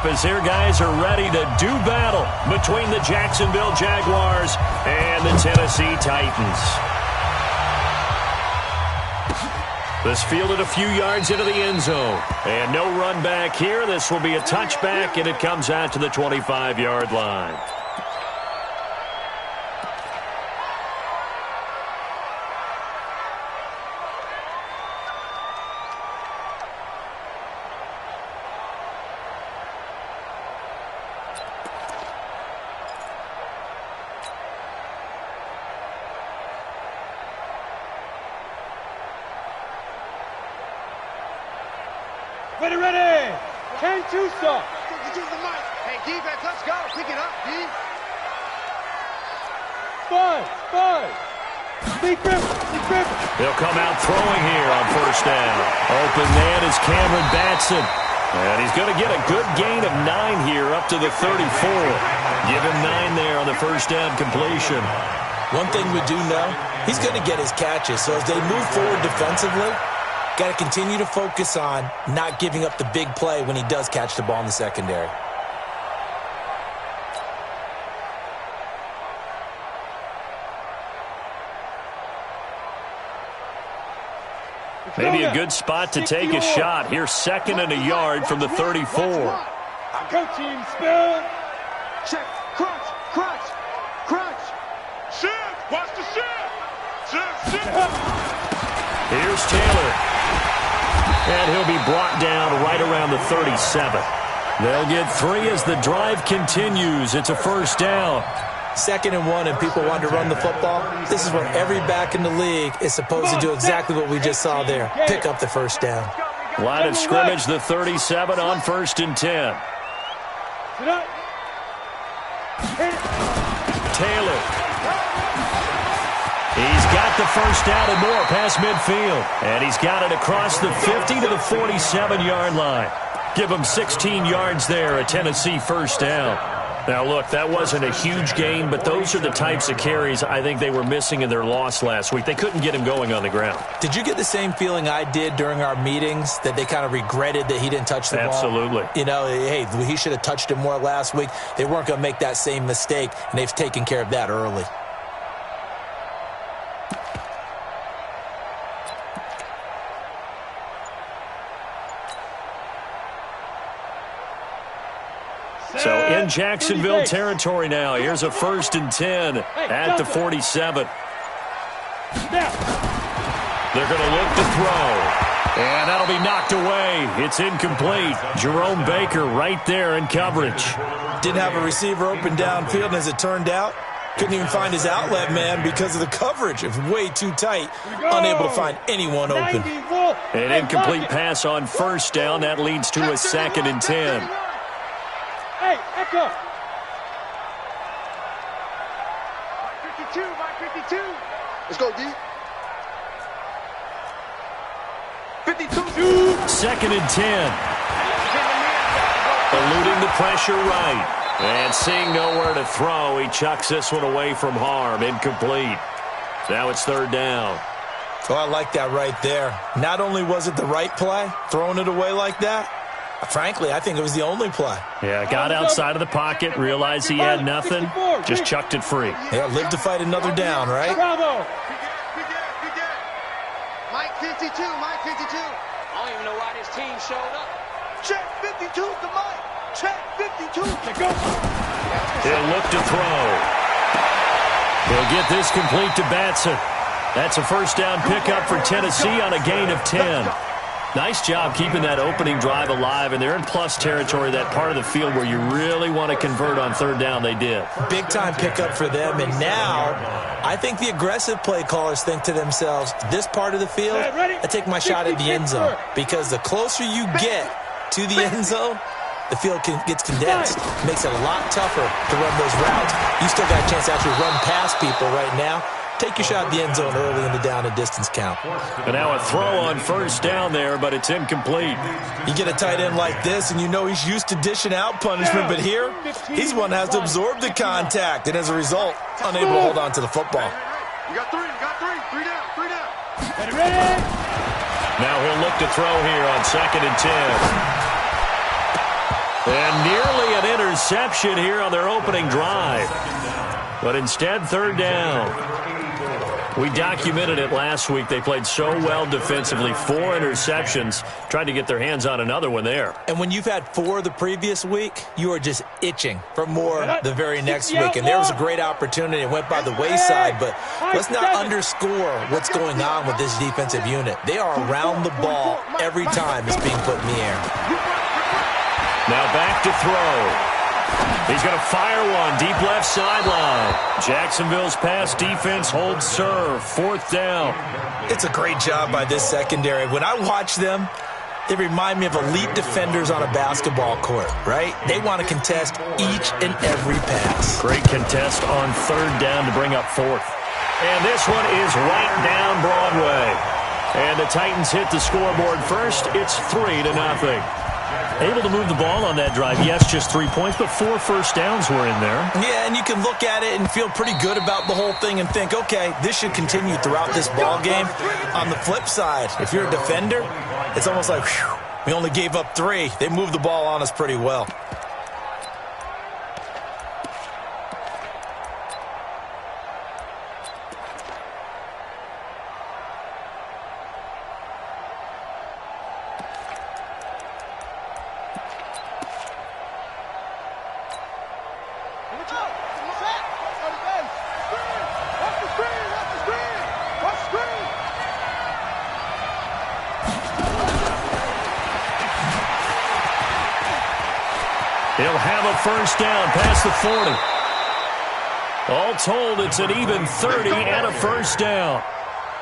as their guys are ready to do battle between the Jacksonville Jaguars and the Tennessee Titans. This fielded a few yards into the end zone. And no run back here. This will be a touchback, and it comes out to the 25-yard line. Ready. 10-2 stop. Hey, defense, let's go. Pick it up, D. 5. Big grip. He'll come out throwing here on first down. Open man is Cameron Batson. And he's going to get a good gain of 9 here up to the 34. Give him 9 there on the first down completion. One thing we do know, he's going to get his catches. So as they move forward defensively, got to continue to focus on not giving up the big play when he does catch the ball in the secondary. Maybe a good spot to take a shot. Here's 2nd and a yard from the 34. Go team, spell. Check, crunch. Shift, watch the shift. Shift. Here's Taylor. And he'll be brought down right around the 37. They'll get 3 as the drive continues. It's a first down. 2nd and 1 and people want to run the football. This is where every back in the league is supposed to do exactly what we just saw there. Pick up the first down. Line of scrimmage, the 37 on 1st and 10. Taylor. He's got the first down and more past midfield. And he's got it across the 50 to the 47-yard line. Give him 16 yards there, a Tennessee first down. Now, look, that wasn't a huge gain, but those are the types of carries I think they were missing in their loss last week. They couldn't get him going on the ground. Did you get the same feeling I did during our meetings, that they kind of regretted that he didn't touch the ball? Absolutely. You know, hey, he should have touched it more last week. They weren't going to make that same mistake, and they've taken care of that early. So in Jacksonville territory now. Here's a 1st and 10 at the 47. They're going to look to throw. And that'll be knocked away. It's incomplete. Jerome Baker right there in coverage. Didn't have a receiver open downfield, and as it turned out, couldn't even find his outlet man because of the coverage. It was way too tight. Unable to find anyone open. An incomplete pass on first down. That leads to a 2nd and 10. Hey, echo. 52, Mike 52. Let's go, D. 52. 2nd and 10. Eluding the pressure right. And seeing nowhere to throw, he chucks this one away from harm. Incomplete. Now it's 3rd down. Oh, I like that right there. Not only was it the right play, throwing it away like that, frankly, I think it was the only play. Yeah, got outside of the pocket, realized he had nothing, just chucked it free. Yeah, live to fight another down, right? Bravo. Mike 52, Mike 52. I don't even know why this team showed up. Check 52 to Mike. Check 52. Go. He'll look to throw. He'll get this complete to Batson. That's a first down pickup for Tennessee on a gain of 10. Nice job keeping that opening drive alive, and they're in plus territory, that part of the field where you really want to convert on 3rd down. They did. Big-time pickup for them, and now I think the aggressive play callers think to themselves, this part of the field, I take my shot at the end zone, because the closer you get to the end zone, the field gets condensed. Makes it a lot tougher to run those routes. You still got a chance to actually run past people right now. Take your shot at the end zone early in the down and distance count. And now a throw on first down there, but it's incomplete. You get a tight end like this, and you know he's used to dishing out punishment, but here, he's one that has to absorb the contact, and as a result, unable to hold on to the football. You got 3, three down. Ready. Now he'll look to throw here on 2nd and 10. And near interception here on their opening drive. But instead, third down. We documented it last week. They played so well defensively. 4 interceptions. Tried to get their hands on another one there. And when you've had 4 the previous week, you are just itching for more the very next week. And there was a great opportunity. It went by the wayside. But let's not underscore what's going on with this defensive unit. They are around the ball every time it's being put in the air. Now back to throw. He's going to fire one deep left sideline. Jacksonville's pass defense holds serve. 4th down. It's a great job by this secondary. When I watch them, they remind me of elite defenders on a basketball court, right? They want to contest each and every pass. Great contest on 3rd down to bring up 4th. And this one is right down Broadway. And the Titans hit the scoreboard first. It's 3-0. Able to move the ball on that drive. Yes, just 3 points, but 4 first downs were in there. Yeah, and you can look at it and feel pretty good about the whole thing and think, okay, this should continue throughout this ball game. On the flip side, if you're a defender, it's almost like, whew, we only gave up 3. They moved the ball on us pretty well. He'll have a first down past the 40. All told, it's an even 30 and a first down.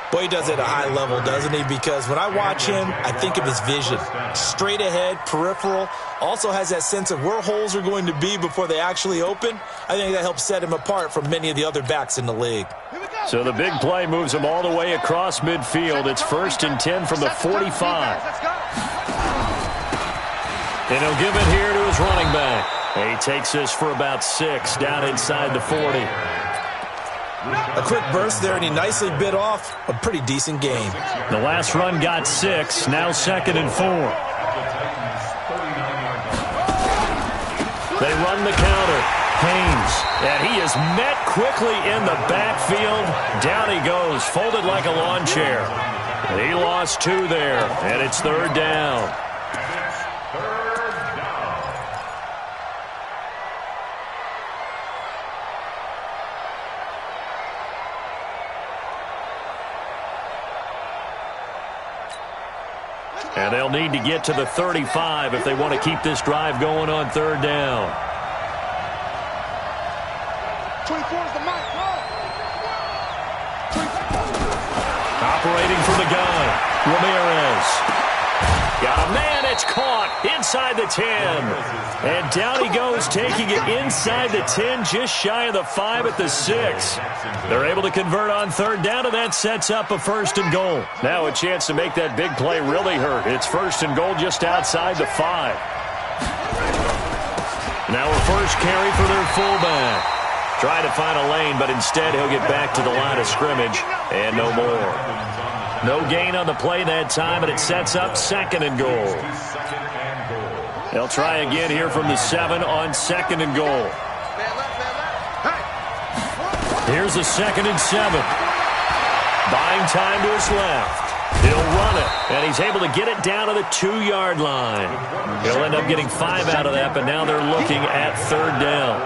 Boy, he does it at a high level, doesn't he? Because when I watch him, I think of his vision. Straight ahead, peripheral. Also has that sense of where holes are going to be before they actually open. I think that helps set him apart from many of the other backs in the league. So the big play moves him all the way across midfield. It's 1st and 10 from the 45. And he'll give it here to his running back. He takes this for about 6 down inside the 40. A quick burst there, and he nicely bit off a pretty decent gain. The last run got 6, now 2nd and 4. They run the counter. Haynes, and he is met quickly in the backfield. Down he goes, folded like a lawn chair. And he lost 2 there, and it's 3rd down. And they'll need to get to the 35 if they want to keep this drive going on 3rd down. 24 is the mark. Operating from the gun, Ramirez. Got a man, it's caught inside the 10. And down he goes, taking it inside the 10, just shy of the 5 at the 6. They're able to convert on 3rd down, and that sets up a 1st and goal. Now a chance to make that big play really hurt. It's 1st and goal just outside the 5. Now a first carry for their fullback. Trying to find a lane, but instead he'll get back to the line of scrimmage, and no more. No gain on the play that time, and it sets up 2nd and goal. They'll try again here from the 7 on 2nd and goal. Here's a 2nd and 7. Buying time to his left. He'll run it, and he's able to get it down to the 2-yard line. He'll end up getting 5 out of that, but now they're looking at 3rd down.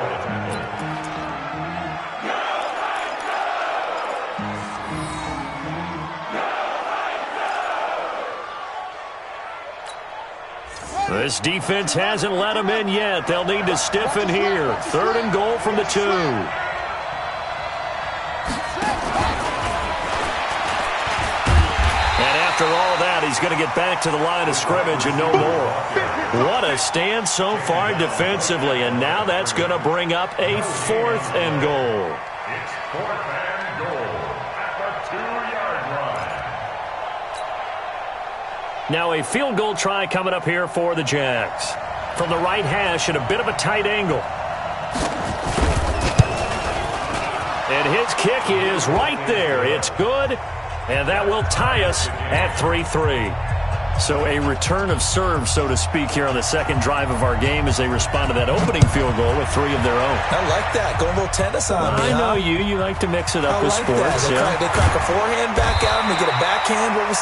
This defense hasn't let them in yet. They'll need to stiffen here. 3rd and goal from the 2. And after all that, he's going to get back to the line of scrimmage and no more. What a stand so far defensively, and now that's going to bring up a 4th and goal. It's 4th and goal at the 2-yard line. Now a field goal try coming up here for the Jags. From the right hash at a bit of a tight angle. And his kick is right there. It's good, and that will tie us at 3-3. So a return of serve, so to speak, here on the second drive of our game as they respond to that opening field goal with 3 of their own. I like that. Going a little tennis on me, I know you. You like to mix it up with sports. They crack a forehand back out and they get a backhand. What was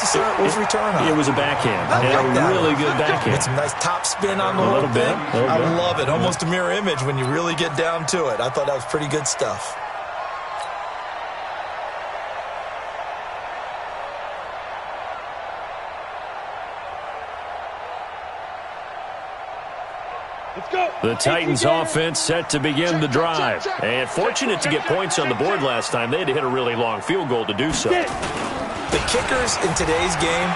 the return on? It was a backhand. I like that. Really good backhand. Get some nice top spin on the whole thing. I love it. Almost a mirror image when you really get down to it. I thought that was pretty good stuff. The Titans offense set to begin the drive. And fortunate to get points on the board last time. They had to hit a really long field goal to do so. The kickers in today's game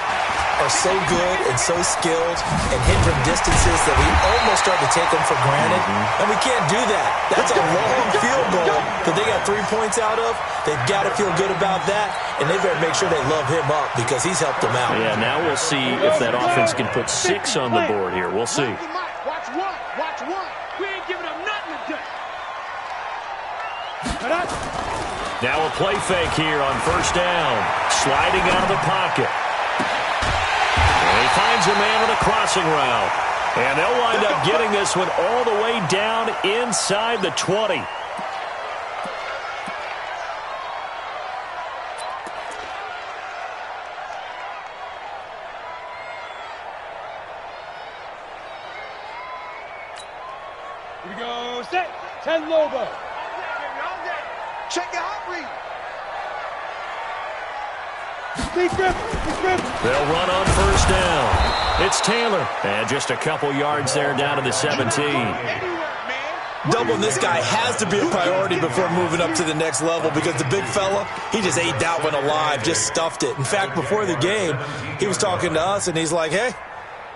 are so good and so skilled and hit from distances that we almost start to take them for granted. And we can't do that. That's a long field goal that they got 3 points out of. They've got to feel good about that, and they better make sure they love him up because he's helped them out. Yeah, now we'll see if that offense can put 6 on the board here. We'll see. Watch one. Watch one. We ain't giving them nothing to do. Now a play fake here on first down. Sliding out of the pocket. And he finds a man with a crossing route. And they'll wind up getting this one all the way down inside the 20. Here we go, set, 10 Lobo. Check your hot read. They'll run on first down. It's Taylor. And just a couple yards there down to the 17. Doubling this guy has to be a priority before moving up to the next level because the big fella, he just ate that one alive, just stuffed it. In fact, before the game, he was talking to us, and he's like, hey,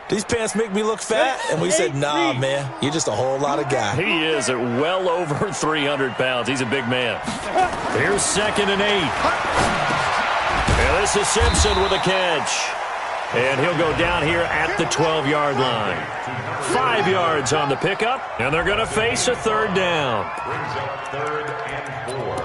these pants make me look fat? And we said, nah, man, you're just a whole lot of guy. He is at well over 300 pounds. He's a big man. Here's 2nd and 8. And this is Simpson with a catch. And he'll go down here at the 12-yard line. 5 yards on the pickup, and they're going to face a 3rd down. Brings up 3rd and 4.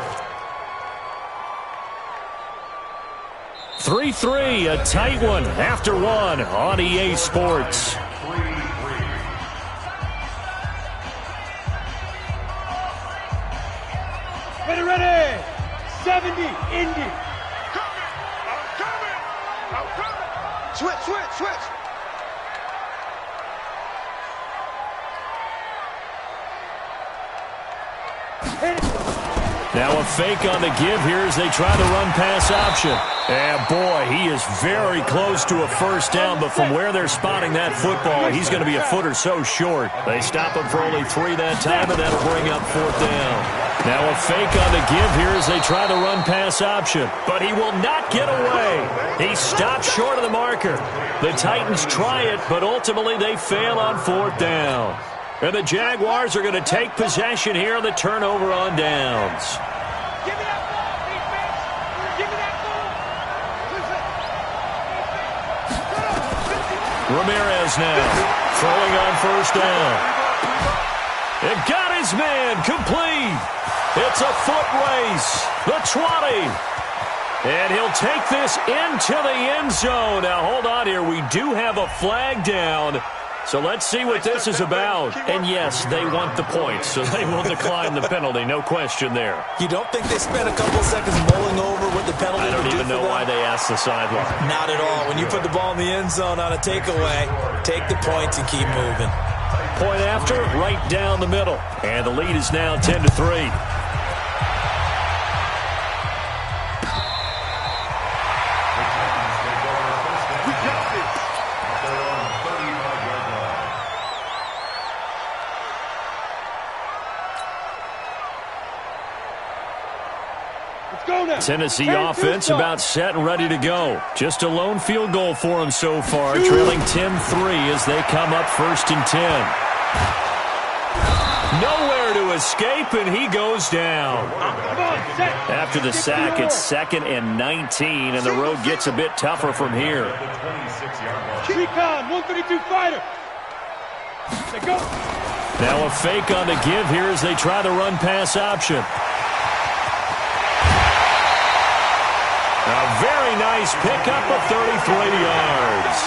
3-3, a tight one after one on EA Sports. Ready. 70, Indy. I'm coming. Switch. Now a fake on the give here as they try the run-pass option. And, boy, he is very close to a first down, but from where they're spotting that football, he's going to be a foot or so short. They stop him for only 3 that time, and that'll bring up 4th down. Now a fake on the give here as they try the run-pass option, but he will not get away. He stops short of the marker. The Titans try it, but ultimately they fail on 4th down. And the Jaguars are going to take possession here on the turnover on downs. Give me that ball, defense. Give me that ball. Ramirez now throwing on first down. It got his man complete. It's a foot race. The 20. And he'll take this into the end zone. Now, hold on here. We do have a flag down. So let's see what this is about. And, yes, they want the points, so they will decline the penalty. No question there. You don't think they spent a couple seconds mulling over what the penalty I don't would do even know for them? why they asked the sideline. Not at all. When you put the ball in the end zone on a takeaway, take the points and keep moving. Point after, right down the middle. And the lead is now 10-3. Tennessee offense about set and ready to go. Just a lone field goal for them so far, trailing 10-3 as they come up 1st and 10. Nowhere to escape, and he goes down. After the sack, it's 2nd and 19, and the road gets a bit tougher from here. Recon, 132 fighter. They go. Now a fake on the give here as they try the run-pass option. A very nice pickup of 33 yards.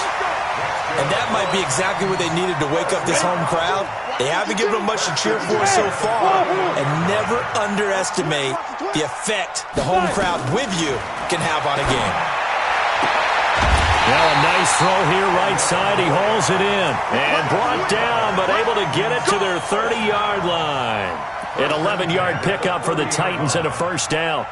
And that might be exactly what they needed to wake up this home crowd. They haven't given them much to cheer for so far. And never underestimate the effect the home crowd with you can have on a game. Well, a nice throw here right side. He hauls it in. And brought down, but able to get it to their 30-yard line. An 11-yard pickup for the Titans and a first down.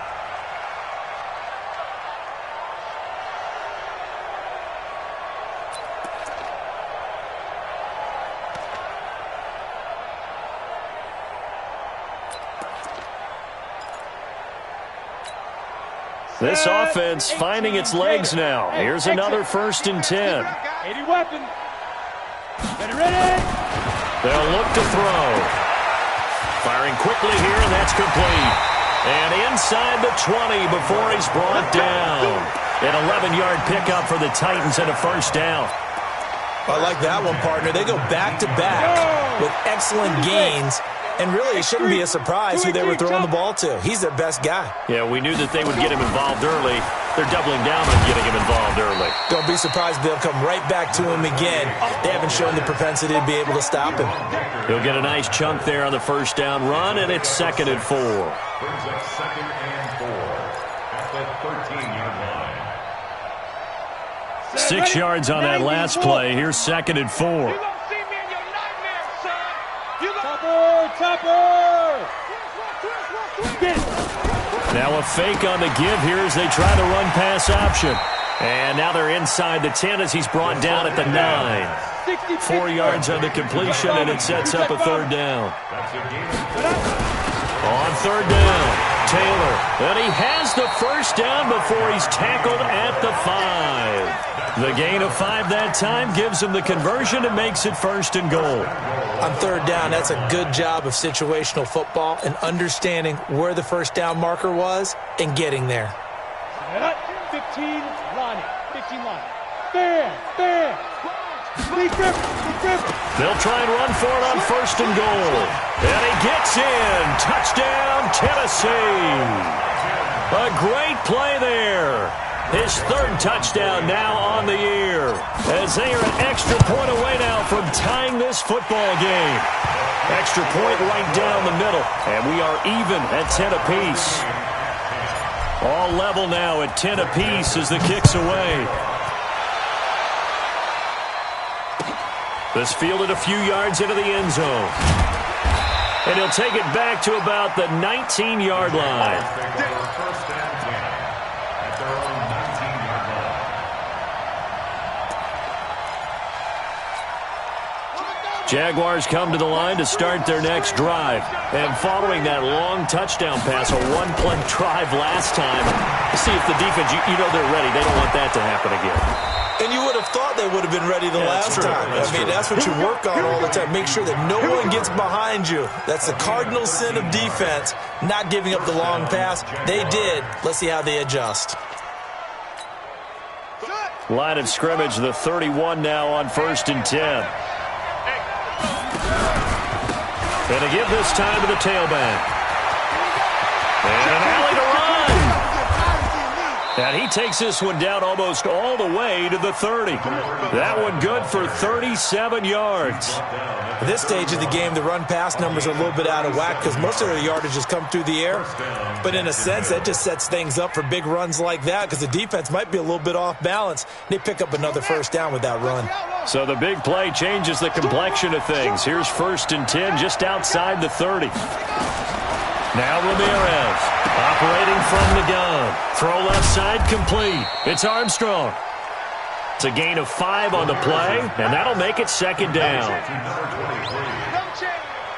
This offense finding its legs now. Here's another 1st and 10. 80 weapon. Ready, ready. They'll look to throw. Firing quickly here, and that's complete. And inside the 20 before he's brought down. An 11-yard pickup for the Titans and a first down. I like that one, partner. They go back-to-back with excellent gains. And really, it shouldn't be a surprise who they were throwing the ball to. He's their best guy. Yeah, we knew that they would get him involved early. They're doubling down on getting him involved early. Don't be surprised if they'll come right back to him again. They haven't shown the propensity to be able to stop him. He'll get a nice chunk there on the first down run, and it's 2nd and 4. Brings up 2nd and 4 at the 13-yard line. 6 yards on that last play. Here's 2nd and 4. Topper! Now a fake on the give here as they try the run-pass option. And now they're inside the 10 as he's brought down at the 9. 4 yards on the completion, and it sets up a 3rd down. On 3rd down, Taylor. And he has the first down before he's tackled at the 5. The gain of 5 that time gives him the conversion and makes it 1st and goal. On 3rd down, that's a good job of situational football and understanding where the first down marker was and getting there. 15 line. 15 line. Bam! They'll try and run for it on 1st and goal. And he gets in. Touchdown, Tennessee. A great play there. His 3rd touchdown now on the year, as they are an extra point away now from tying this football game. Extra point right down the middle, and we are even at 10 apiece. All level now at 10 apiece as the kick's away. This fielded a few yards into the end zone. And he'll take it back to about the 19-yard line. Jaguars come to the line to start their next drive. And following that long touchdown pass, a one-play drive last time, see if the defense, you know they're ready. They don't want that to happen again. And you would have thought they would have been ready the last time. That's what you work on all the time. Make sure that no one gets behind you. That's the cardinal sin of defense, not giving up the long pass. They did. Let's see how they adjust. Line of scrimmage, the 31 now on 1st and 10. And a give this time to the tailback. And an alley to run. And he takes this one down almost all the way to the 30. That one good for 37 yards. At this stage of the game, the run-pass numbers are a little bit out of whack because most of their yardage has come through the air. But in a sense, that just sets things up for big runs like that because the defense might be a little bit off balance. They pick up another first down with that run. So the big play changes the complexion of things. Here's 1st and 10 just outside the 30. Now Ramirez operating from the gun. Throw left side complete. It's Armstrong. It's a gain of 5 on the play, and that'll make it 2nd down.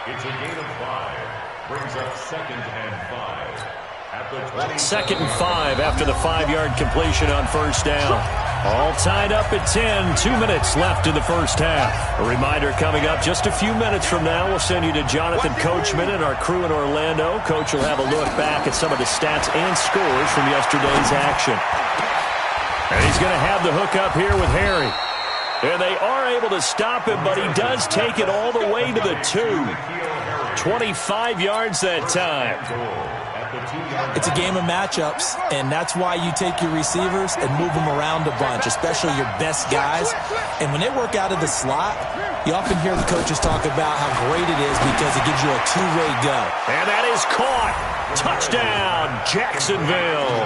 It's a gain of 5. Brings up 2nd and 5. At the 20. 2nd and 5 after the 5-yard completion on 1st down. All tied up at 10. 2 minutes left in the first half. A reminder coming up just a few minutes from now. We'll send you to Jonathan Coachman and our crew in Orlando. Coach will have a look back at some of the stats and scores from yesterday's action. And he's going to have the hook up here with Harry. And they are able to stop him, but he does take it all the way to the 2. 25 yards that time. It's a game of matchups, and that's why you take your receivers and move them around a bunch, especially your best guys. And when they work out of the slot, you often hear the coaches talk about how great it is because it gives you a two-way go. And that is caught. Touchdown, Jacksonville.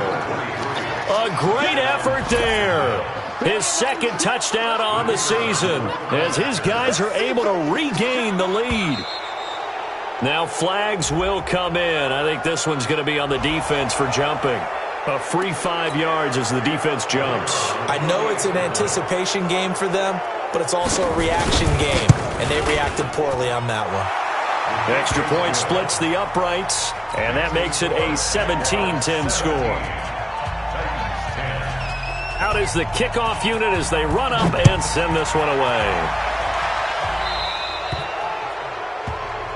A great effort there. His second touchdown on the season as his guys are able to regain the lead. Now flags will come in. I think this one's going to be on the defense for jumping. A free 5 yards as the defense jumps. I know it's an anticipation game for them, but it's also a reaction game, and they reacted poorly on that one. Extra point splits the uprights, and that makes it a 17-10 score. Out is the kickoff unit as they run up and send this one away.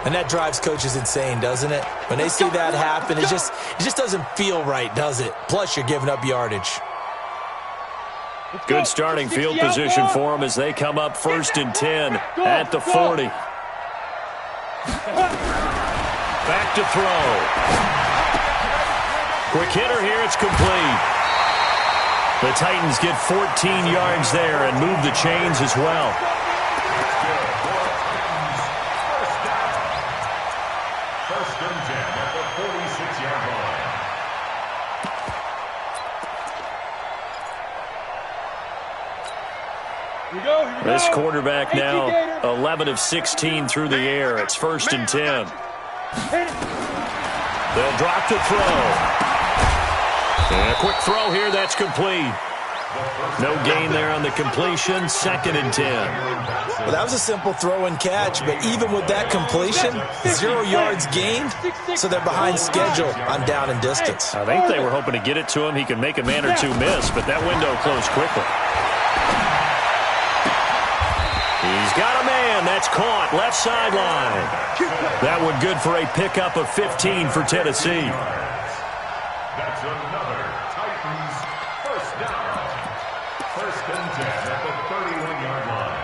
And that drives coaches insane, doesn't it? When they see that happen, it just doesn't feel right, does it? Plus, you're giving up yardage. Good starting field position for them as they come up 1st and 10 at the 40. Back to throw. Quick hitter here, it's complete. The Titans get 14 yards there and move the chains as well. First and 10 at the 46-yard line. Here we go. This quarterback now 11 of 16 through the air. It's 1st and 10. They'll drop the throw. And a quick throw here, that's complete. No gain there on the completion, 2nd and 10. Well, that was a simple throw and catch, but even with that completion, 0 yards gained, so they're behind schedule on down and distance. I think they were hoping to get it to him. He could make a man or two miss, but that window closed quickly. He's got a man. That's caught. Left sideline. That one good for a pickup of 15 for Tennessee. That's another Titans first down. 1st and 10 at the 31-yard line.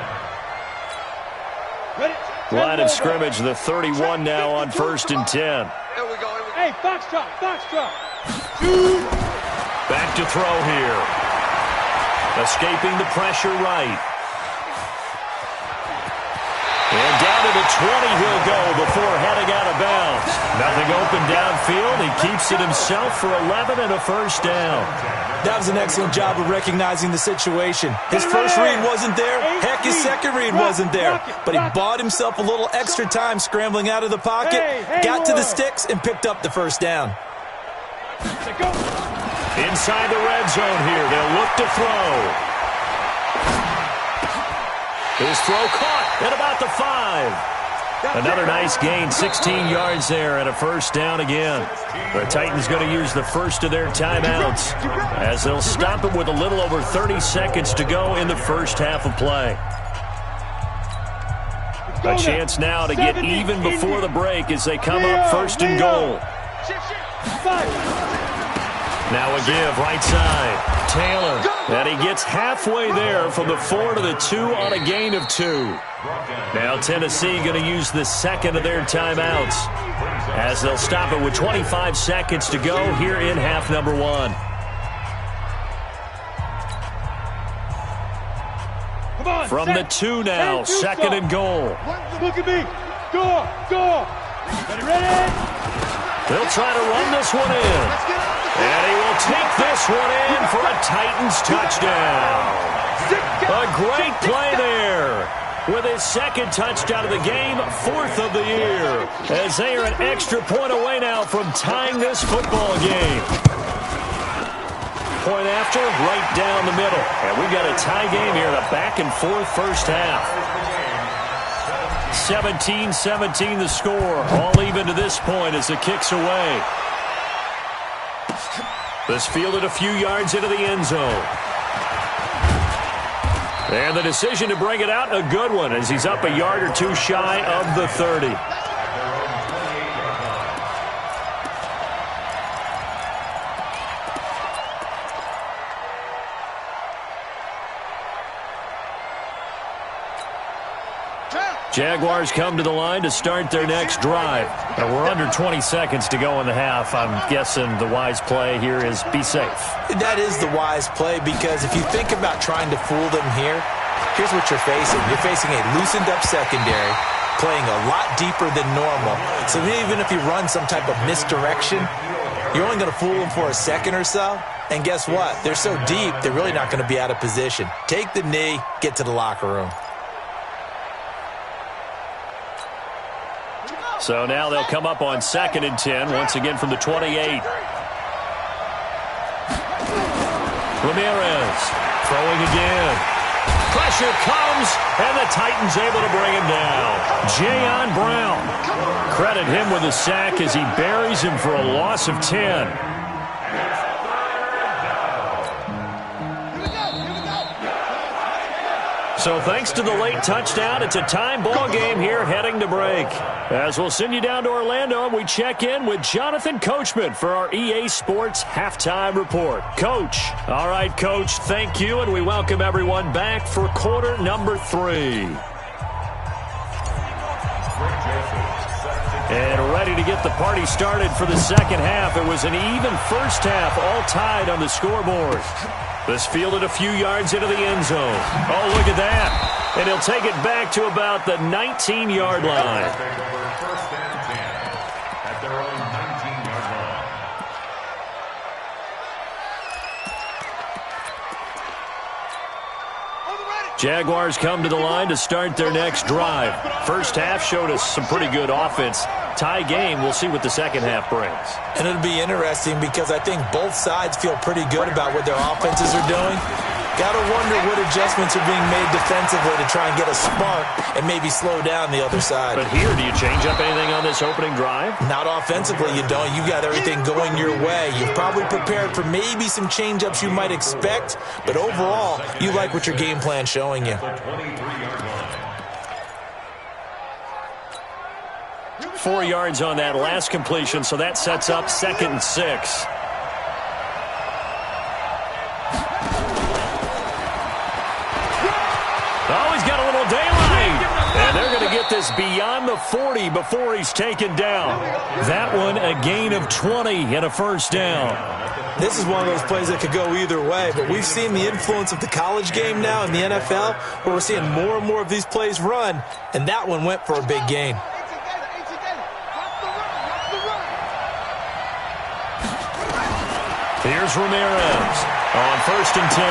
Line of scrimmage, the 31 now on 1st and 10. Here we go. Hey, Foxtrot. Back to throw here. Escaping the pressure right. And down to the 20 he'll go before heading out of bounds. Nothing open downfield. He keeps it himself for 11 and a first down. That was an excellent job of recognizing the situation. His first read wasn't there. Heck, his second read wasn't there. But he bought himself a little extra time scrambling out of the pocket, got to the sticks, and picked up the first down. Inside the red zone here. They'll look to throw. His throw caught at about the 5. Another nice gain, 16 yards there and a first down again. The Titans going to use the first of their timeouts as they'll stop it with a little over 30 seconds to go in the first half of play. A chance now to get even before the break as they come up 1st and goal. Now a give, right side. Taylor, and he gets halfway there from the 4 to the 2 on a gain of 2. Now Tennessee going to use the second of their timeouts as they'll stop it with 25 seconds to go here in half number 1. From the 2 now, 2nd and goal. Look at me. Go. Ready? They'll try to run this one in. And he will take this one in for a Titans touchdown. A great play there with his second touchdown of the game, 4th of the year, as they are an extra point away now from tying this football game. Point after, right down the middle. And we've got a tie game here in a back-and-forth first half. 17-17 the score, all even to this point as the kick's away. This fielded a few yards into the end zone. And the decision to bring it out, a good one, as he's up a yard or two shy of the 30. Jaguars come to the line to start their next drive. We're under 20 seconds to go in the half. I'm guessing the wise play here is be safe. That is the wise play, because if you think about trying to fool them here, here's what you're facing. You're facing a loosened up secondary, playing a lot deeper than normal. So even if you run some type of misdirection, you're only going to fool them for a second or so. And guess what? They're so deep, they're really not going to be out of position. Take the knee, get to the locker room. So now they'll come up on 2nd and 10, once again from the 28. Ramirez throwing again. Pressure comes, and the Titans able to bring him down. Jayon Brown. Credit him with a sack as he buries him for a loss of 10. So thanks to the late touchdown, it's a time ball game here heading to break. As we'll send you down to Orlando, and we check in with Jonathan Coachman for our EA Sports Halftime Report. Coach. All right, Coach, thank you, and we welcome everyone back for quarter number 3. And ready to get the party started for the second half. It was an even first half, all tied on the scoreboard. This fielded a few yards into the end zone. Oh, look at that. And he'll take it back to about the 19-yard line. First and 10 at their own 19-yard line. Jaguars come to the line to start their next drive. First half showed us some pretty good offense. Tie game, we'll see what the second half brings. And it'll be interesting because I think both sides feel pretty good about what their offenses are doing. Got to wonder what adjustments are being made defensively to try and get a spark and maybe slow down the other side. But here, do you change up anything on this opening drive? Not offensively, you don't. You got everything going your way. You've probably prepared for maybe some change-ups you might expect, but overall, you like what your game plan's showing you. 4 yards on that last completion, so that sets up 2nd and 6. Oh, he's got a little daylight. And they're going to get this beyond the 40 before he's taken down. That one, a gain of 20 and a first down. This is one of those plays that could go either way, but we've seen the influence of the college game now in the NFL, where we're seeing more and more of these plays run, and that one went for a big gain. Here's Ramirez on 1st and 10.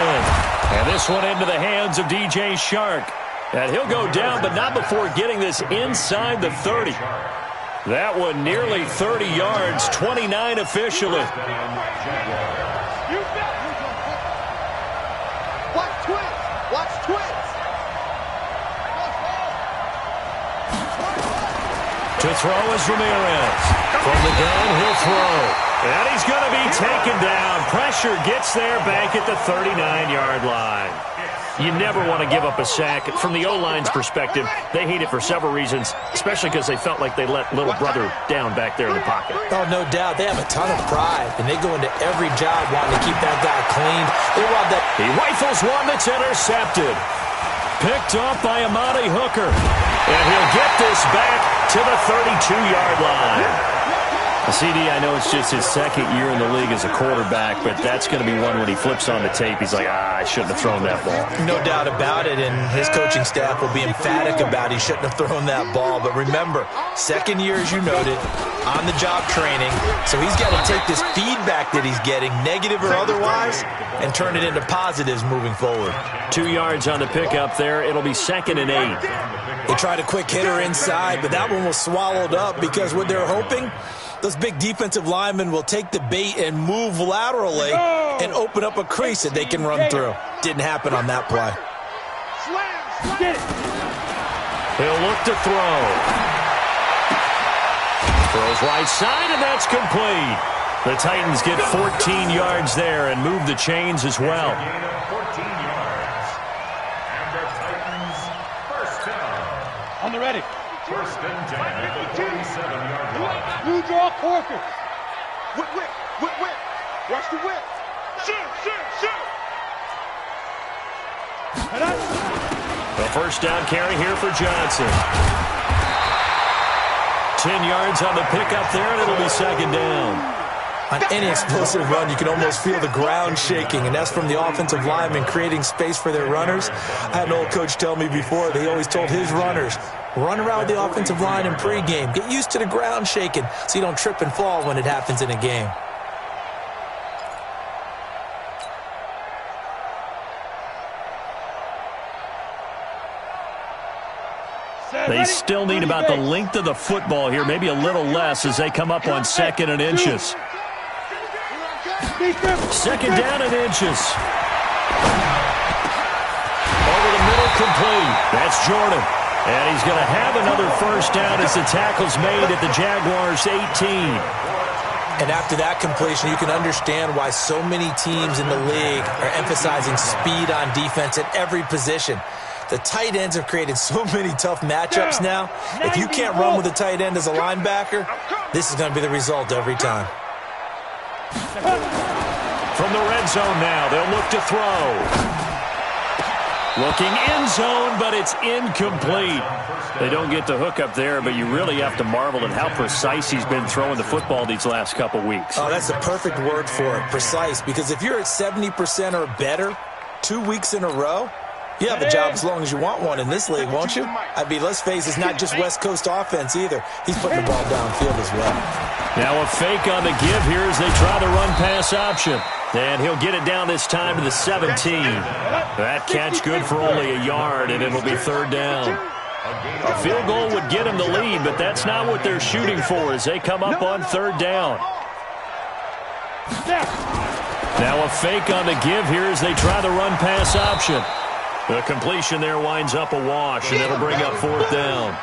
And this one into the hands of DJ Shark. And he'll go down, but not before getting this inside the 30. That one nearly 30 yards, 29 officially. Watch twins. Watch twins. To throw is Ramirez. From the gun, he'll throw. And he's going to be taken down. Pressure gets there back at the 39-yard line. You never want to give up a sack. From the O-line's perspective, they hate it for several reasons, especially because they felt like they let little brother down back there in the pocket. Oh, no doubt. They have a ton of pride, and they go into every job wanting to keep that guy clean. They want that. He rifles one that's intercepted. Picked off by Amani Hooker. And he'll get this back to the 32-yard line. CD, I know it's just his second year in the league as a quarterback, but that's going to be one when he flips on the tape. He's like, I shouldn't have thrown that ball. No doubt about it, and his coaching staff will be emphatic about he shouldn't have thrown that ball. But remember, second year, as you noted, on-the-job training, so he's got to take this feedback that he's getting, negative or otherwise, and turn it into positives moving forward. 2 yards on the pickup there. It'll be 2nd and 8. They tried a quick hitter inside, but that one was swallowed up because what they're hoping, those big defensive linemen will take the bait and move laterally and open up a crease that they can run through. Didn't happen on that play. He'll look to throw. Throws right side, and that's complete. The Titans get 14 yards there and move the chains as well. 14 yards. And the Titans first down. On the ready. First and 10 at the 47-yard line. Blue draw Corker. Whip, whip, whip, whip. Watch the whip. Shoot, shoot, shoot. And A first down carry here for Johnson. 10 yards on the pickup there, and it'll be second down. On any explosive run, you can almost feel the ground shaking, and that's from the offensive linemen creating space for their runners. I had an old coach tell me before, they always told his runners, run around with the offensive line in pregame. Get used to the ground shaking so you don't trip and fall when it happens in a game. They still need about the length of the football here, maybe a little less as they come up on 2nd and inches. 2nd down and inches. Over the middle, complete. That's Jordan. And he's going to have another first down as the tackle's made at the Jaguars' 18. And after that completion, you can understand why so many teams in the league are emphasizing speed on defense at every position. The tight ends have created so many tough matchups now. If you can't run with a tight end as a linebacker, this is going to be the result every time. From the red zone now, they'll look to throw. Looking end zone, but it's incomplete. They don't get the hook up there, but you really have to marvel at how precise he's been throwing the football these last couple weeks. Oh, that's the perfect word for it, precise. Because if you're at 70% or better 2 weeks in a row, you have a job as long as you want one in this league, won't you? I mean, let's face it, it's not just West Coast offense either. He's putting the ball downfield as well. Now a fake on the give here as they try the run-pass option. And he'll get it down this time to the 17. That catch good for only a yard, and it'll be 3rd down. A field goal would get him the lead, but that's not what they're shooting for as they come up on 3rd down. Now a fake on the give here as they try the run-pass option. The completion there winds up a wash, and it'll bring up 4th down.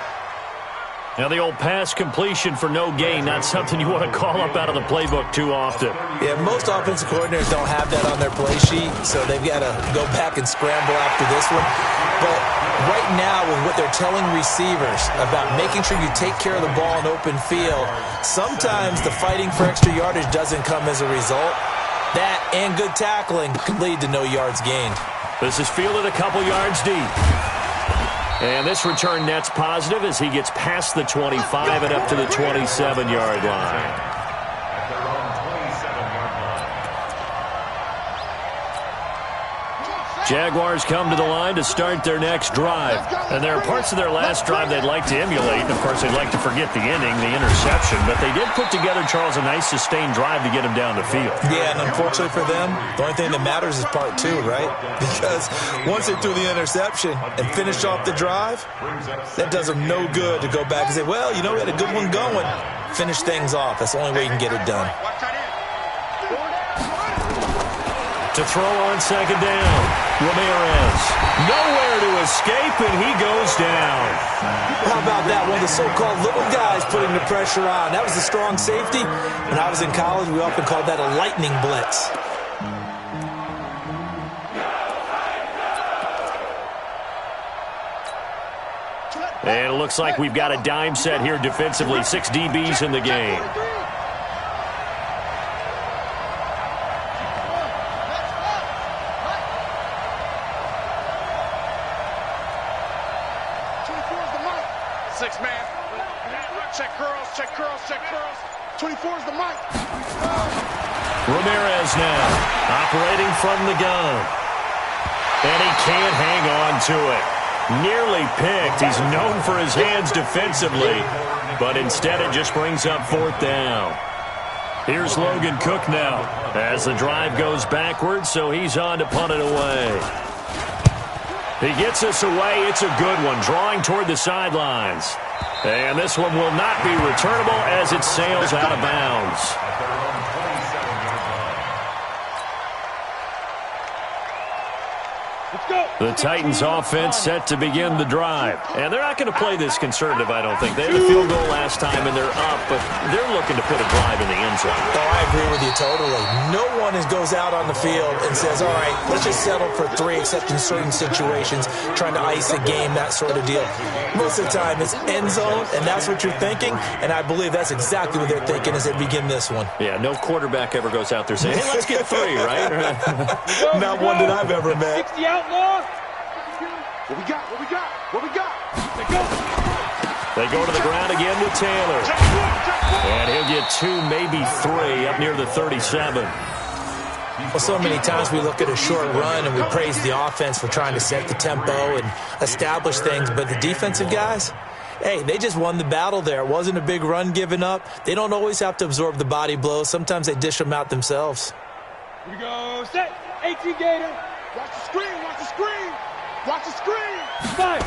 Now the old pass completion for no gain, not something you want to call up out of the playbook too often. Yeah, most offensive coordinators don't have that on their play sheet, so they've got to go back and scramble after this one. But right now, with what they're telling receivers about making sure you take care of the ball in open field, sometimes the fighting for extra yardage doesn't come as a result. That and good tackling can lead to no yards gained. This is fielded a couple yards deep. And this return net's positive as he gets past the 25 and up to the 27-yard line. Jaguars come to the line to start their next drive. And there are parts of their last drive they'd like to emulate. And, of course, they'd like to forget the inning, the interception. But they did put together, Charles, a nice sustained drive to get him down the field. Yeah, and unfortunately for them, the only thing that matters is part 2, right? Because once they threw the interception and finished off the drive, that does them no good to go back and say, well, you know, we had a good one going. Finish things off. That's the only way you can get it done. To throw on 2nd down, Ramirez. Nowhere to escape, and he goes down. How about that? One of the so-called little guys putting the pressure on. That was a strong safety. When I was in college, we often called that a lightning blitz. And it looks like we've got a dime set here defensively. 6 DBs in the game. Check curls. 24 is the mic. Ramirez now, operating from the gun. And he can't hang on to it. Nearly picked. He's known for his hands defensively, but instead it just brings up 4th down. Here's Logan Cook now as the drive goes backwards, so he's on to punt it away. He gets us away. It's a good one, drawing toward the sidelines. And this one will not be returnable as it sails out of bounds. The Titans offense set to begin the drive. And they're not going to play this conservative, I don't think. They had a field goal last time, and they're up, but they're looking to put a drive in the end zone. Oh, I agree with you totally. No one goes out on the field and says, all right, let's just settle for 3, except in certain situations, trying to ice a game, that sort of deal. Most of the time, it's end zone, and that's what you're thinking, and I believe that's exactly what they're thinking as they begin this one. Yeah, no quarterback ever goes out there saying, hey, let's get 3, right? Not one that I've ever met. 60 outlaw. What we got? What we got? What we got? They go. They go to the ground again with Taylor. And he'll get 2, maybe 3 up near the 37. Well, so many times we look at a short run and we praise the offense for trying to set the tempo and establish things, but the defensive guys, hey, they just won the battle there. It wasn't a big run given up. They don't always have to absorb the body blows. Sometimes they dish them out themselves. Here we go. Set. 18 Gator. Watch the screen. Watch the screen. Watch the screen. 5.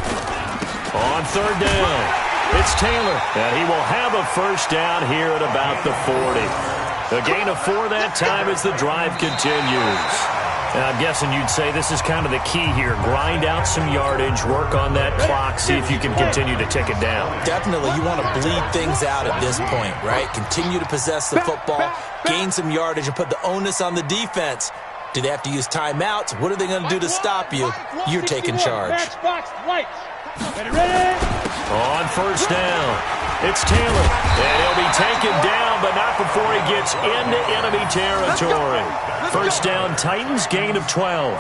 On third down, it's Taylor, and he will have a first down here at about the 40. A gain of 4 that time as the drive continues. And I'm guessing you'd say this is kind of the key here. Grind out some yardage, work on that clock, see if you can continue to tick it down. Definitely, you want to bleed things out at this point, right? Continue to possess the football, gain some yardage, and put the onus on the defense. Do they have to use timeouts? What are they going to do to stop you? You're taking charge. Matchbox lights. Ready? On first down, it's Taylor. And he'll be taken down, but not before he gets into enemy territory. First down, Titans, gain of 12.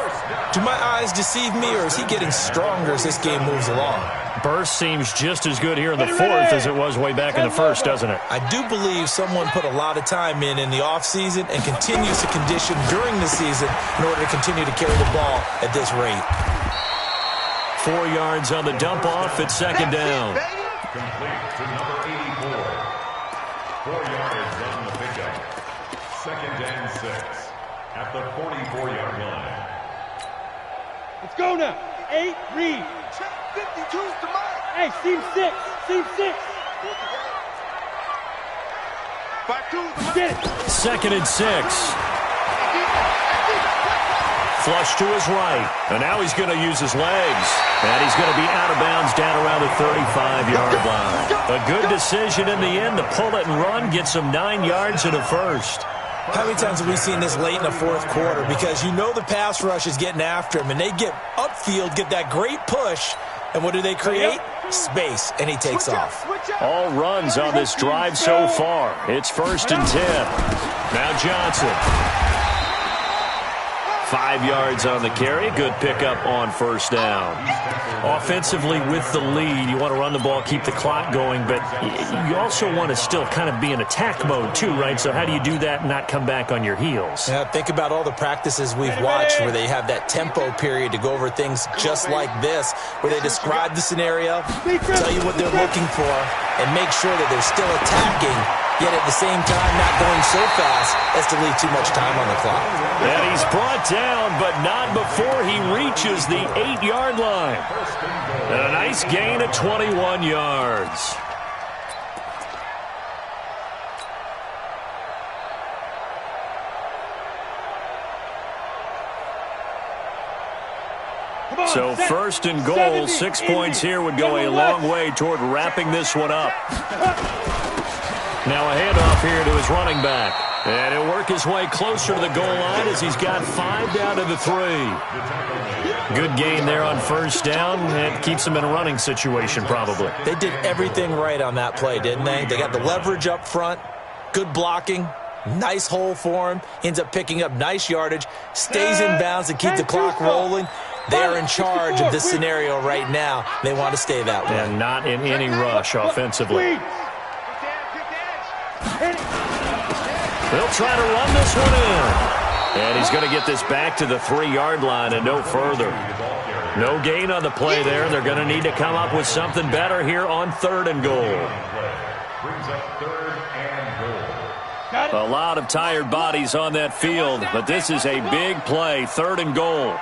Do my eyes deceive me, or is he getting stronger as this game moves along? Burst seems just as good here in the fourth as it was way back in the first, doesn't it? I do believe someone put a lot of time in the offseason and continues to condition during the season in order to continue to carry the ball at this rate. 4 yards on the dump-off at second down. Complete to number 84. 4 yards on the pickup. Second and 6 at the 44-yard line. Let's go now. 8, read. 52 to Mike. Hey, seam 6. Seam 6. 5-2 to Mike. Get it. Second and 6. Flush to his right. And now he's going to use his legs. And he's going to be out of bounds down around the 35-yard line. A good decision in the end to pull it and run, get some 9 yards and a first. How many times have we seen this late in the fourth quarter? Because you know the pass rush is getting after him, and they get upfield, get that great push, and what do they create? Space, and he takes off. All runs on this drive so far. It's first and 10. Now Johnson. 5 yards on the carry. Good pickup on first down. Offensively with the lead, you want to run the ball, keep the clock going, but you also want to still kind of be in attack mode too, right? So how do you do that and not come back on your heels? Yeah, think about all the practices we've watched where they have that tempo period to go over things just like this, where they describe the scenario, tell you what they're looking for, and make sure that they're still attacking, yet at the same time not going so fast as to leave too much time on the clock. And he's brought down, but not before he reaches the 8-yard line. And a nice gain of 21 yards. So first and goal, 6 points here would go a long way toward wrapping this one up. Now a handoff here to his running back. And he'll work his way closer to the goal line as he's got 5 down to the 3. Good gain there on first down. It keeps him in a running situation probably. They did everything right on that play, didn't they? They got the leverage up front, good blocking, nice hole for him, ends up picking up nice yardage, stays in bounds to keep the clock rolling. They're in charge of this scenario right now. They want to stay that way. And not in any rush offensively. They'll try to run this one in. And he's going to get this back to the 3-yard line and no further. No gain on the play there. They're going to need to come up with something better here on 3rd and goal. Brings up 3rd and goal. A lot of tired bodies on that field, but this is a big play. 3rd and goal.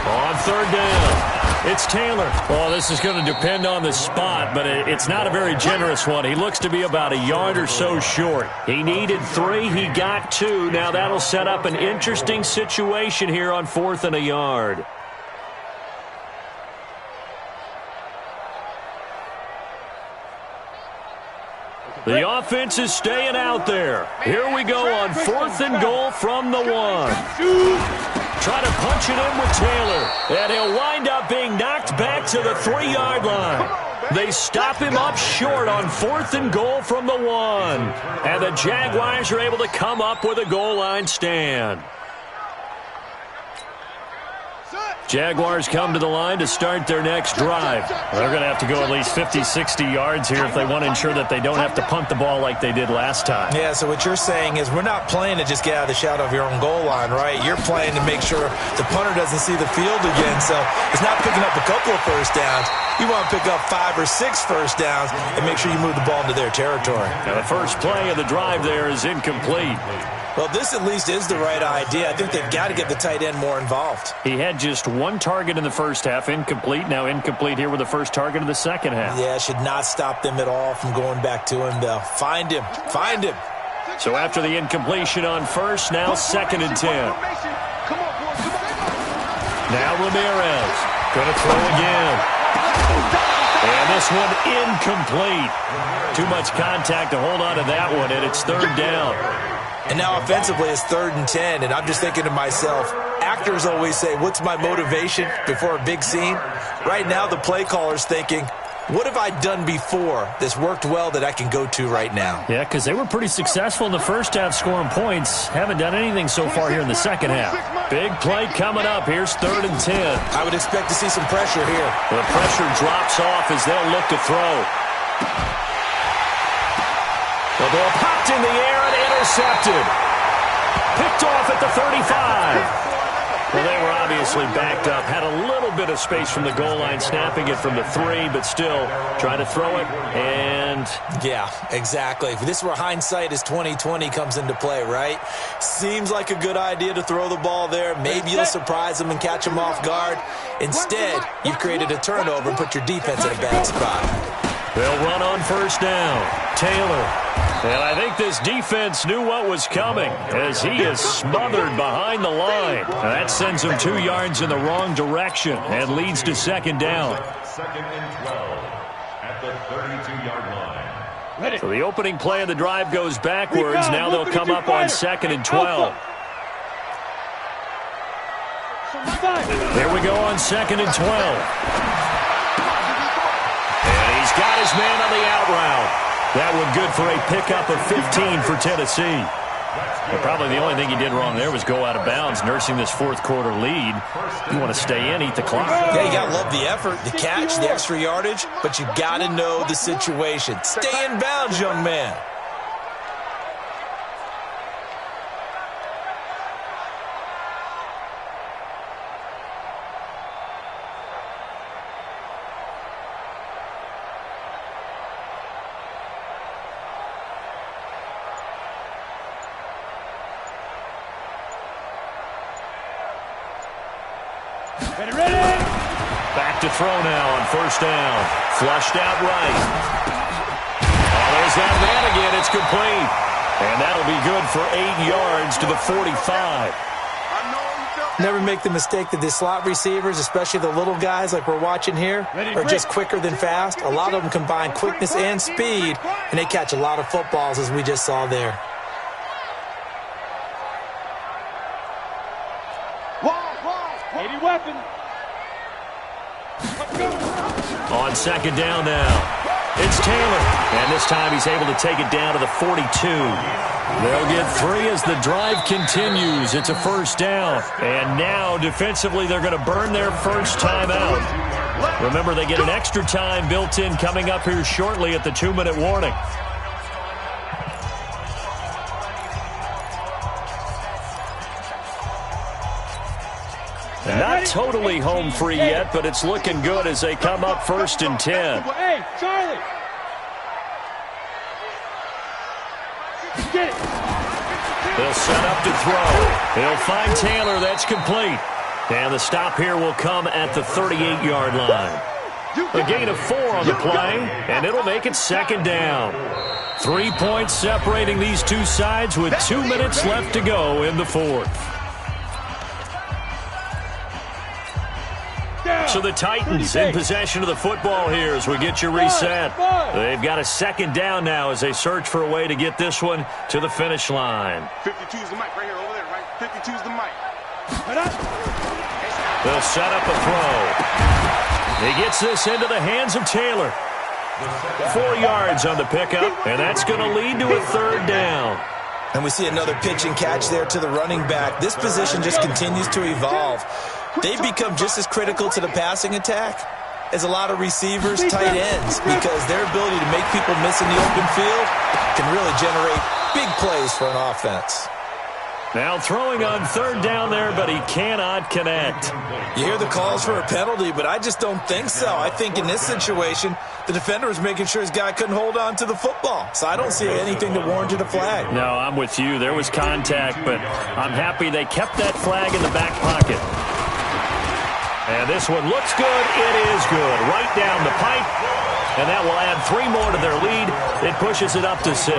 On 3rd down. It's Taylor. Well, this is going to depend on the spot, but it's not a very generous one. He looks to be about a yard or so short. He needed 3. He got 2. Now that'll set up an interesting situation here on 4th and a yard. The offense is staying out there. Here we go on 4th and goal from the 1. Try to punch it in with Taylor. And he'll wind up being knocked back to the 3-yard line. They stop him up short on 4th and goal from the 1. And the Jaguars are able to come up with a goal line stand. Jaguars come to the line to start their next drive. They're going to have to go at least 50, 60 yards here if they want to ensure that they don't have to punt the ball like they did last time. Yeah, so what you're saying is we're not playing to just get out of the shadow of your own goal line, right? You're playing to make sure the punter doesn't see the field again. So it's not picking up a couple of first downs. You want to pick up 5 or 6 first downs and make sure you move the ball into their territory. Now the first play of the drive there is incomplete. Well, this at least is the right idea. I think they've got to get the tight end more involved. He had just 1 target in the first half, incomplete. Now incomplete here with the first target of the second half. Yeah, should not stop them at all from going back to him, though. Find him. Find him. So after the incompletion on first, now 2nd and 10. Now Ramirez going to throw again. And this one incomplete. Too much contact to hold on to that one, and it's 3rd down. And now offensively it's 3rd and 10, and I'm just thinking to myself, actors always say, what's my motivation before a big scene? Right now the play caller's thinking, what have I done before that's worked well that I can go to right now? Yeah, because they were pretty successful in the first half scoring points. Haven't done anything so far here in the second half. Big play coming up. Here's 3rd and 10. I would expect to see some pressure here. The pressure drops off as they'll look to throw. The ball popped in the air and intercepted. Picked off at the 35. Well, they were obviously backed up. Had a little bit of space from the goal line, snapping it from the 3, but still trying to throw it. And yeah, exactly. If this were hindsight as 2020 comes into play, right? Seems like a good idea to throw the ball there. Maybe you'll surprise them and catch them off guard. Instead, you've created a turnover and put your defense in a bad spot. They'll run on first down. Taylor. And I think this defense knew what was coming as he is smothered behind the line. That sends him 2 yards in the wrong direction and leads to 2nd down. 2nd and 12 at the 32-yard line. So the opening play of the drive goes backwards. Now they'll come up on 2nd and 12. There we go on 2nd and 12. And he's got his man on the out route. That one good for a pickup of 15 for Tennessee. But probably the only thing he did wrong there was go out of bounds, nursing this 4th quarter lead. You want to stay in, eat the clock. Yeah, you got to love the effort, the catch, the extra yardage, but you got to know the situation. Stay in bounds, young man. Back to throw now on first down. Flushed out right. Oh, there's that man again. It's complete. And that'll be good for 8 yards to the 45. Never make the mistake that the slot receivers, especially the little guys like we're watching here, are just quicker than fast. A lot of them combine quickness and speed, and they catch a lot of footballs, as we just saw there. Weapon. On 2nd down now. It's Taylor. And this time he's able to take it down to the 42. They'll get 3 as the drive continues. It's a first down. And now defensively they're going to burn their first time out. Remember, they get an extra time built in coming up here shortly at the 2-minute warning. Not totally home free yet, but it's looking good as they come up 1st and 10. Hey, Charlie! Get it! They'll set up to throw. They'll find Taylor. That's complete. And the stop here will come at the 38-yard line. A gain of 4 on the play, and it'll make it 2nd down. 3 points separating these two sides with 2 minutes left to go in the 4th. So the Titans in possession of the football here as we get you reset. They've got a 2nd down now as they search for a way to get this one to the finish line. 52 is the mic right here, over there, right? 52 is the mic. They'll set up a throw. He gets this into the hands of Taylor. 4 yards on the pickup, and that's going to lead to a 3rd down. And we see another pitch and catch there to the running back. This position just continues to evolve. they've become just as critical to the passing attack as a lot of receivers, tight ends, because their ability to make people miss in the open field can really generate big plays for an offense. Now throwing on third down there, but he cannot connect. You hear the calls for a penalty, but I just don't think so. I think in this situation, the defender was making sure his guy couldn't hold on to the football. So I don't see anything that warranted a flag. No, I'm with you. There was contact, but I'm happy they kept that flag in the back pocket. And this one looks good. It is good. Right down the pipe. And that will add 3 more to their lead. It pushes it up to 6.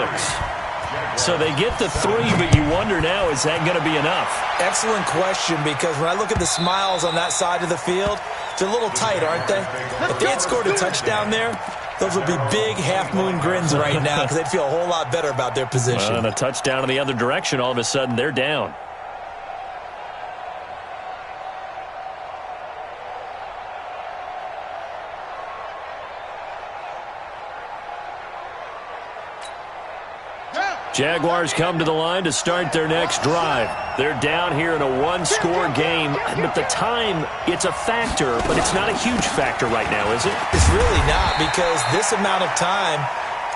So they get the 3, but you wonder now, is that going to be enough? Excellent question, because when I look at the smiles on that side of the field, they're a little tight, aren't they? If they had scored a touchdown there, those would be big half-moon grins right now because they'd feel a whole lot better about their position. And a touchdown in the other direction, all of a sudden they're down. Jaguars come to the line to start their next drive. They're down here in a 1-score game, but the time, it's a factor, but it's not a huge factor right now, is it? It's really not, because this amount of time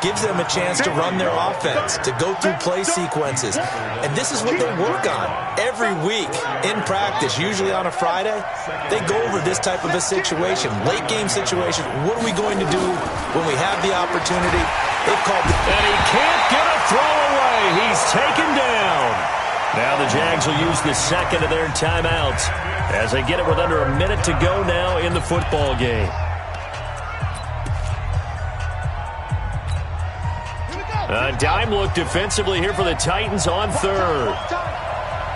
gives them a chance to run their offense, to go through play sequences. And this is what they work on every week in practice, usually on a Friday. They go over this type of a situation, late game situation. What are we going to do when we have the opportunity? They've called it. And he can't get a throw away. He's taken down. Now the Jags will use the second of their timeouts as they get it with under a minute to go now in the football game. A dime look defensively here for the Titans on third.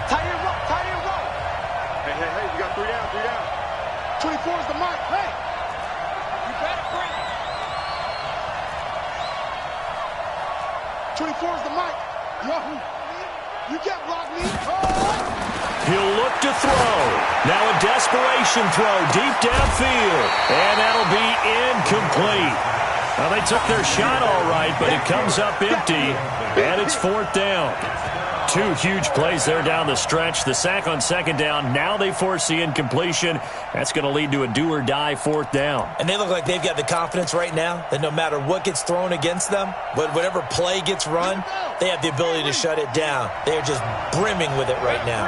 Tight end roll, tight end roll. Hey, you got 3 down. 24 is the mark. Hey, you better bring it. 24 is the mark. You can't block me. He'll look to throw. Now a desperation throw deep downfield. And that'll be incomplete. Well, they took their shot all right, but it comes up empty, and it's 4th down. 2 huge plays there down the stretch. The sack on second down. Now they force the incompletion. That's going to lead to a do-or-die 4th down. And they look like they've got the confidence right now that no matter what gets thrown against them, whatever play gets run, they have the ability to shut it down. They are just brimming with it right now.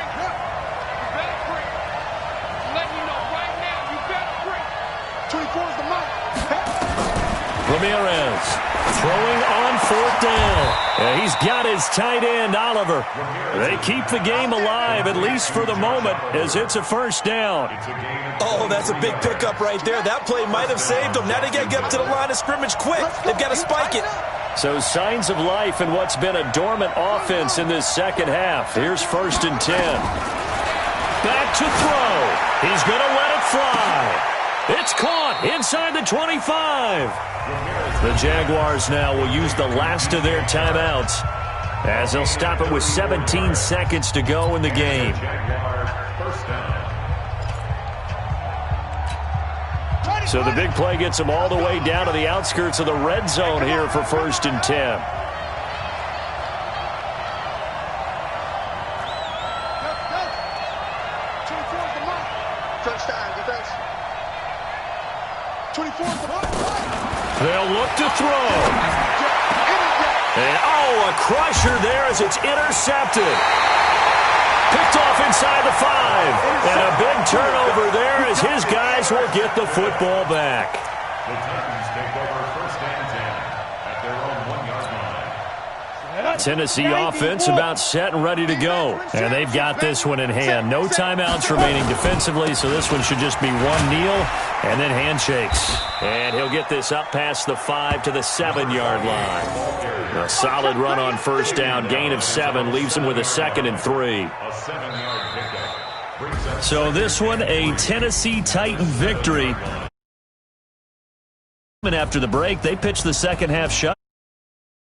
Ramirez throwing on 4th down. And he's got his tight end, Oliver. They keep the game alive, at least for the moment, as it's a 1st down. Oh, that's a big pickup right there. That play might have saved them. Now they got to get up to the line of scrimmage quick. They've got to spike it. So signs of life in what's been a dormant offense in this second half. Here's 1st and 10. Back to throw. He's going to let it fly. It's caught inside the 25. The Jaguars now will use the last of their timeouts as they'll stop it with 17 seconds to go in the game. So the big play gets them all the way down to the outskirts of the red zone here for 1st and 10. They'll look to throw. And, a crusher there as it's intercepted. Picked off inside the 5. And a big turnover there as his guys will get the football back. The Titans take over 1st and 10 at their own 1-yard line. Tennessee offense about set and ready to go. And they've got this one in hand. No timeouts remaining defensively, so this one should just be one kneel and then handshakes. And he'll get this up past the 5 to the 7-yard line. A solid run on 1st down. Gain of 7 leaves him with a 2nd and 3. A 7-yard pickup. So this one, a Tennessee Titan victory. And after the break, they pitched the second half shot.